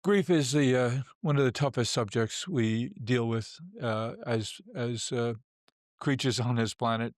Grief is the one of the toughest subjects we deal with as creatures on this planet.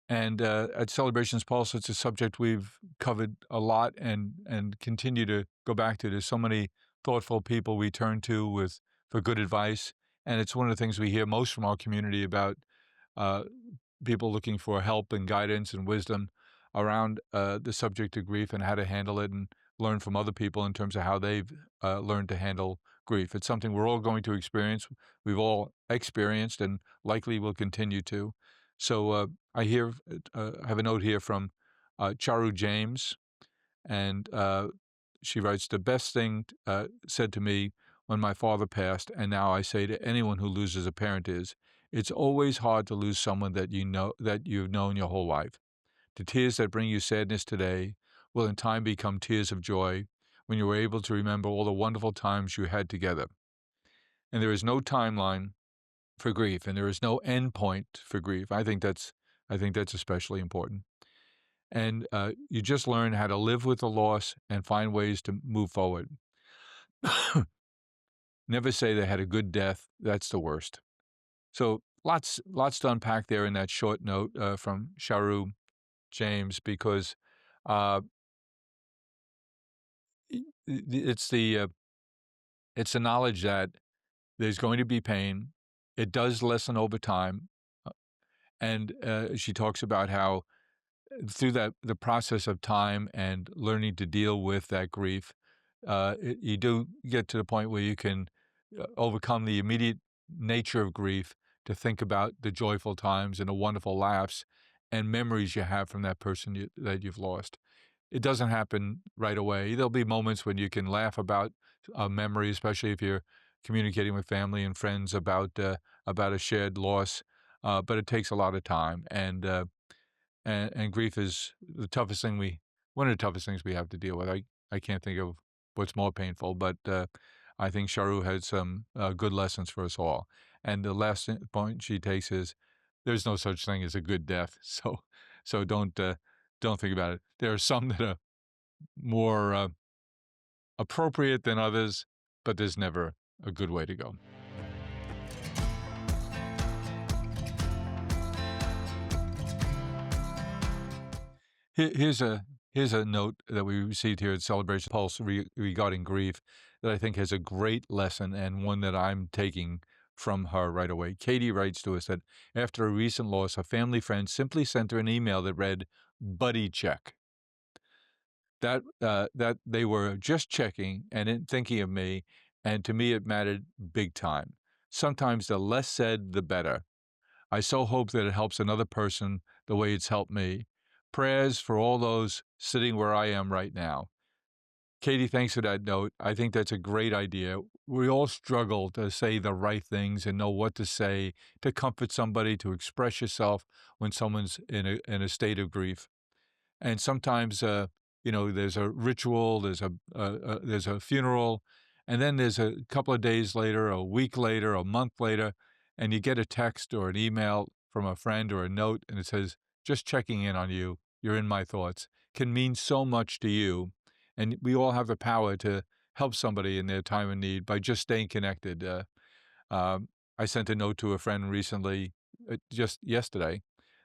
And at Celebrations Pulse, it's a subject we've covered a lot and continue to go back to. There's so many thoughtful people we turn to with for good advice, and it's one of the things we hear most from our community about uh, people looking for help and guidance and wisdom around the subject of grief and how to handle it and learn from other people in terms of how they've learned to handle grief. It's something we're all going to experience. We've all experienced and likely will continue to. So I have a note here from Charu James, and she writes, the best thing said to me when my father passed, and now I say to anyone who loses a parent is, it's always hard to lose someone that you've known your whole life. The tears that bring you sadness today will in time become tears of joy when you are able to remember all the wonderful times you had together. And there is no timeline for grief, and there is no end point for grief. I think that's especially important. And you just learn how to live with the loss and find ways to move forward. Never say they had a good death. That's the worst. So lots to unpack there in that short note from Sharu James, because uh, it's it's the knowledge that there's going to be pain. It does lessen over time, uh, and she talks about how through the process of time and learning to deal with that grief, you do get to the point where you can overcome the immediate nature of grief to think about the joyful times and the wonderful laughs and memories you have from that person that you've lost. It doesn't happen right away. There'll be moments when you can laugh about a memory, especially if you're communicating with family and friends about a shared loss. But it takes a lot of time, and grief is the toughest thing we one of the toughest things we have to deal with. I can't think of what's more painful, but I think Sharu had some good lessons for us all. And the last point she takes is there's no such thing as a good death. So don't think about it. There are some that are more appropriate than others, but there's never a good way to go. Here's a note that we received here at Celebration Pulse regarding grief that I think has a great lesson and one that I'm taking from her right away. Katie writes to us that after a recent loss, a family friend simply sent her an email that read, "Buddy check." That they were just checking and thinking of me, and to me it mattered big time. Sometimes the less said, the better. I so hope that it helps another person the way it's helped me. Prayers for all those sitting where I am right now. Katie, thanks for that note. I think that's a great idea. We all struggle to say the right things and know what to say to comfort somebody, to express yourself when someone's in a state of grief. And sometimes, there's a ritual, there's a funeral, and then there's a couple of days later, a week later, a month later, and you get a text or an email from a friend or a note, and it says, "Just checking in on you. You're in my thoughts." Can mean so much to you, and we all have the power to help somebody in their time of need by just staying connected. Um, I sent a note to a friend recently, just yesterday,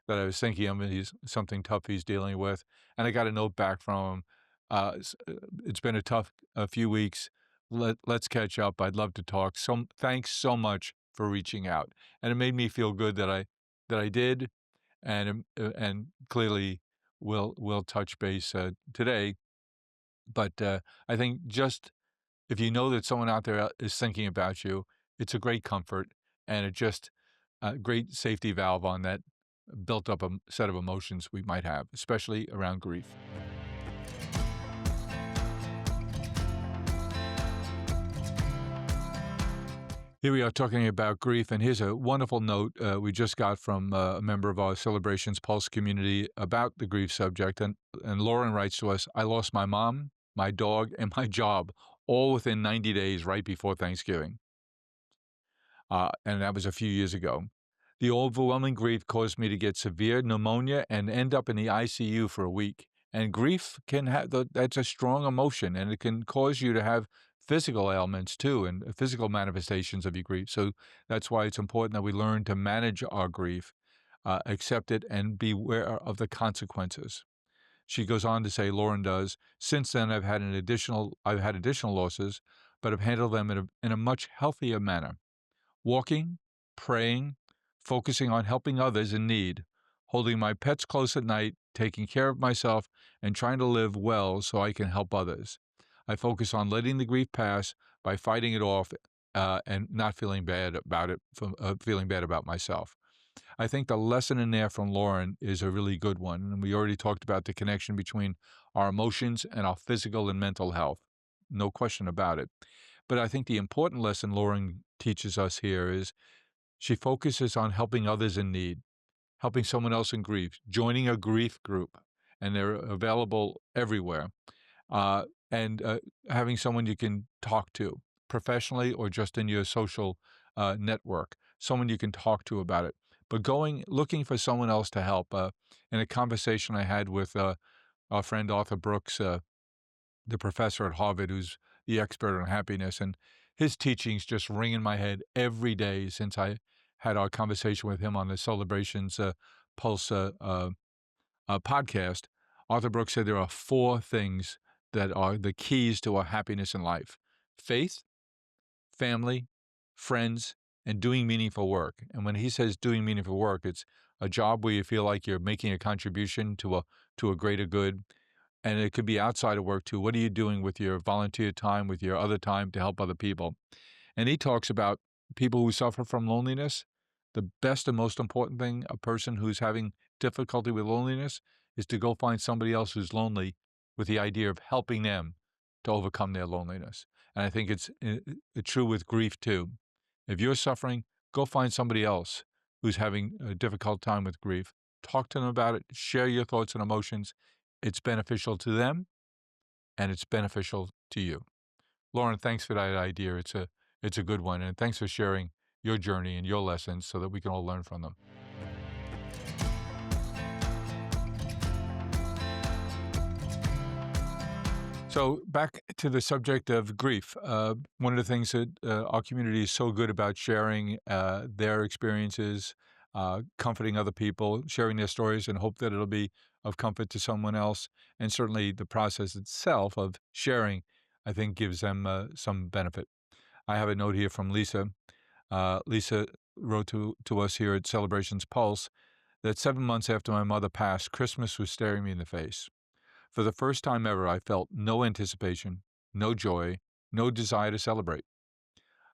that I was thinking of. He's something tough he's dealing with, and I got a note back from him. It's been a tough a few weeks. Let's catch up. I'd love to talk. So thanks so much for reaching out, and it made me feel good that I did, and clearly will touch base today. But I think just if you know that someone out there is thinking about you, it's a great comfort and it just a great safety valve on that built up set of emotions we might have, especially around grief. Here we are talking about grief, and here's a wonderful note we just got from a member of our Celebrations Pulse community about the grief subject. And Lauren writes to us, I lost my mom, my dog, and my job all within 90 days right before Thanksgiving. And that was a few years ago. The overwhelming grief caused me to get severe pneumonia and end up in the ICU for a week. And grief can have that's a strong emotion, and it can cause you to have physical ailments too and physical manifestations of your grief. So that's why it's important that we learn to manage our grief, accept it, and be aware of the consequences. She goes on to say, Lauren does, since then I've had additional losses, but have handled them in a much healthier manner. Walking, praying, focusing on helping others in need, holding my pets close at night, taking care of myself, and trying to live well so I can help others. I focus on letting the grief pass by fighting it off and not feeling bad about it, feeling bad about myself. I think the lesson in there from Lauren is a really good one. And we already talked about the connection between our emotions and our physical and mental health. No question about it. But I think the important lesson Lauren teaches us here is she focuses on helping others in need, helping someone else in grief, joining a grief group, and they're available everywhere, uh, and having someone you can talk to professionally or just in your social network, someone you can talk to about it. But looking for someone else to help. In a conversation I had with our friend Arthur Brooks, the professor at Harvard who's the expert on happiness, and his teachings just ring in my head every day since I had our conversation with him on the Celebrations Pulse podcast. Arthur Brooks said there are four things that are the keys to our happiness in life: faith, family, friends, and doing meaningful work. And when he says doing meaningful work, it's a job where you feel like you're making a contribution to a greater good, and it could be outside of work too. What are you doing with your volunteer time, with your other time to help other people? And he talks about people who suffer from loneliness. The best and most important thing a person who's having difficulty with loneliness is to go find somebody else who's lonely with the idea of helping them to overcome their loneliness. And I think it's true with grief too. If you're suffering, go find somebody else who's having a difficult time with grief. Talk to them about it, share your thoughts and emotions. It's beneficial to them and it's beneficial to you. Lauren, thanks for that idea. It's a good one, and thanks for sharing your journey and your lessons so that we can all learn from them. So back to the subject of grief. One of the things that our community is so good about sharing their experiences, comforting other people, sharing their stories, and hope that it'll be of comfort to someone else. And certainly the process itself of sharing, I think, gives them some benefit. I have a note here from Lisa. Lisa wrote to us here at Celebrations Pulse that 7 months after my mother passed, Christmas was staring me in the face. For the first time ever, I felt no anticipation, no joy, no desire to celebrate.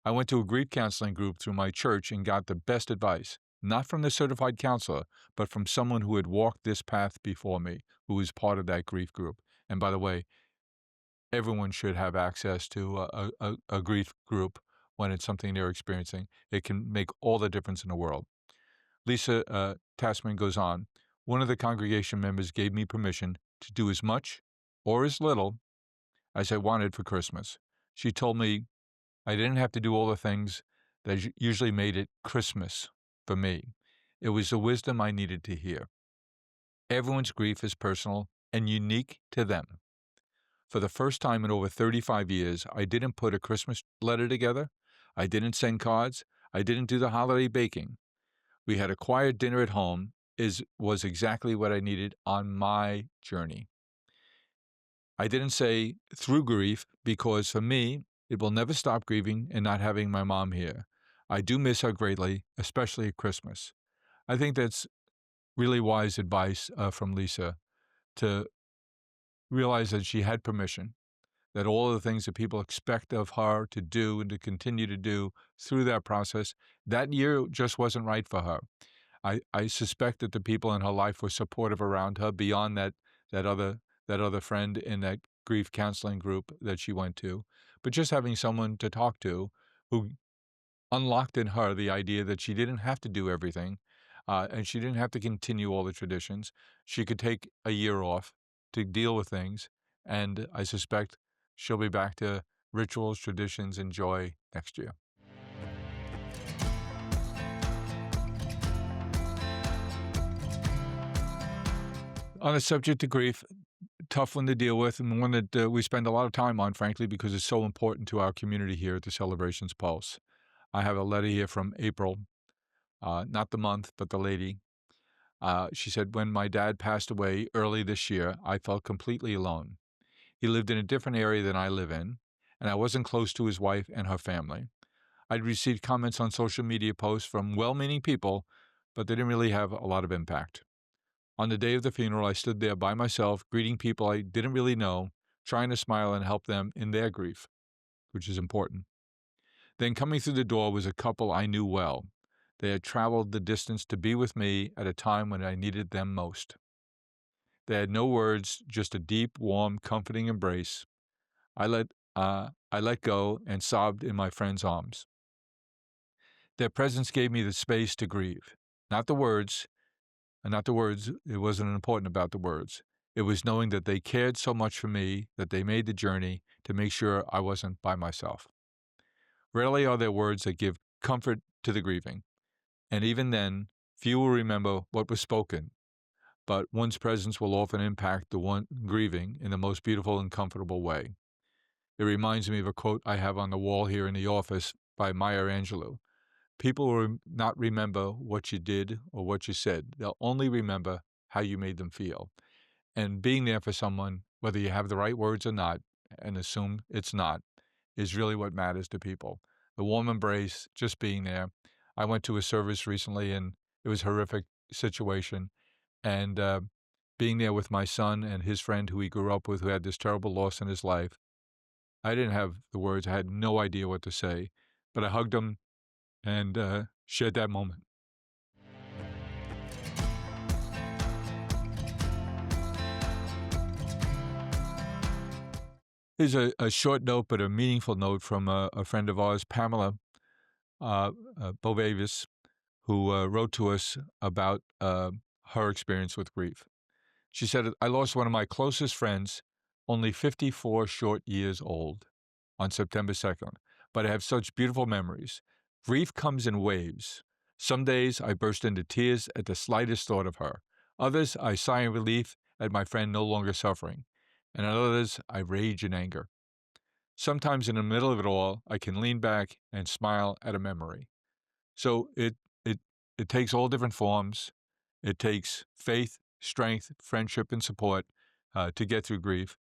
I went to a grief counseling group through my church and got the best advice, not from the certified counselor, but from someone who had walked this path before me, who was part of that grief group. And by the way, everyone should have access to a grief group when it's something they're experiencing. It can make all the difference in the world. Lisa Tasman goes on, one of the congregation members gave me permission to do as much or as little as I wanted for Christmas. She told me I didn't have to do all the things that usually made it Christmas for me. It was the wisdom I needed to hear. Everyone's grief is personal and unique to them. For the first time in over 35 years, I didn't put a Christmas letter together. I didn't send cards. I didn't do the holiday baking. We had a quiet dinner at home was exactly what I needed on my journey. I didn't say through grief because for me, it will never stop grieving and not having my mom here. I do miss her greatly, especially at Christmas. I think that's really wise advice from Lisa to realize that she had permission, that all of the things that people expect of her to do and to continue to do through that process, that year just wasn't right for her. I suspect that the people in her life were supportive around her beyond that other friend in that grief counseling group that she went to. But just having someone to talk to who unlocked in her the idea that she didn't have to do everything, and she didn't have to continue all the traditions. She could take a year off to deal with things, and I suspect she'll be back to rituals, traditions, and joy next year. On the subject of grief, tough one to deal with, and one that we spend a lot of time on, frankly, because it's so important to our community here at the Celebrations Pulse. I have a letter here from April, not the month, but the lady. She said, "When my dad passed away early this year, I felt completely alone. He lived in a different area than I live in, and I wasn't close to his wife and her family. I'd received comments on social media posts from well-meaning people, but they didn't really have a lot of impact. On the day of the funeral, I stood there by myself, greeting people I didn't really know, trying to smile and help them in their grief, which is important. Then coming through the door was a couple I knew well. They had traveled the distance to be with me at a time when I needed them most. They had no words, just a deep, warm, comforting embrace. I let go and sobbed in my friend's arms. Their presence gave me the space to grieve. Not the words, and not the words, it wasn't important about the words. It was knowing that they cared so much for me that they made the journey to make sure I wasn't by myself. Rarely are there words that give comfort to the grieving, and even then, few will remember what was spoken, but one's presence will often impact the one grieving in the most beautiful and comfortable way. It reminds me of a quote I have on the wall here in the office by Maya Angelou. People will not remember what you did or what you said. They'll only remember how you made them feel. And being there for someone, whether you have the right words or not, and assume it's not, is really what matters to people. The warm embrace, just being there. I went to a service recently, and it was a horrific situation. And being there with my son and his friend who he grew up with, who had this terrible loss in his life, I didn't have the words. I had no idea what to say, but I hugged him and shared that moment. Here's a short note, but a meaningful note from a friend of ours, Pamela Bovavis, who wrote to us about her experience with grief. She said, "I lost one of my closest friends, only 54 short years old, on September 2nd, but I have such beautiful memories. Grief comes in waves. Some days I burst into tears at the slightest thought of her. Others I sigh in relief at my friend no longer suffering. And at others I rage in anger. Sometimes in the middle of it all, I can lean back and smile at a memory." So it it takes all different forms. It takes faith, strength, friendship, and support to get through grief.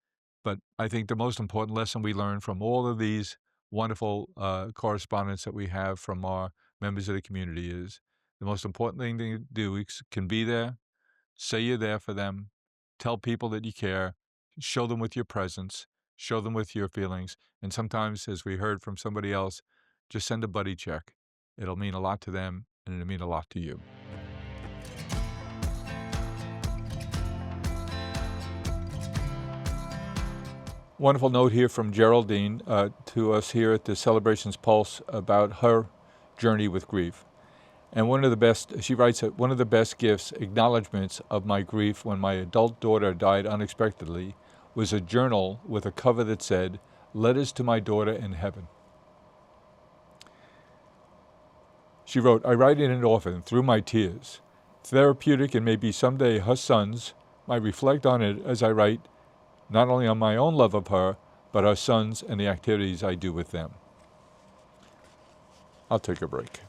But I think the most important lesson we learn from all of these wonderful correspondence that we have from our members of the community is the most important thing to do can be there, say you're there for them, tell people that you care, show them with your presence, show them with your feelings, and sometimes, as we heard from somebody else, just send a buddy check. It'll mean a lot to them, and it'll mean a lot to you. Wonderful note here from Geraldine to us here at the Celebrations Pulse about her journey with grief. And she writes that one of the best gifts, acknowledgments of my grief when my adult daughter died unexpectedly, was a journal with a cover that said, "Letters to my daughter in heaven." She wrote, "I write in it often, through my tears. Therapeutic, and maybe someday her sons might reflect on it as I write, not only on my own love of her, but our sons and the activities I do with them." I'll take a break.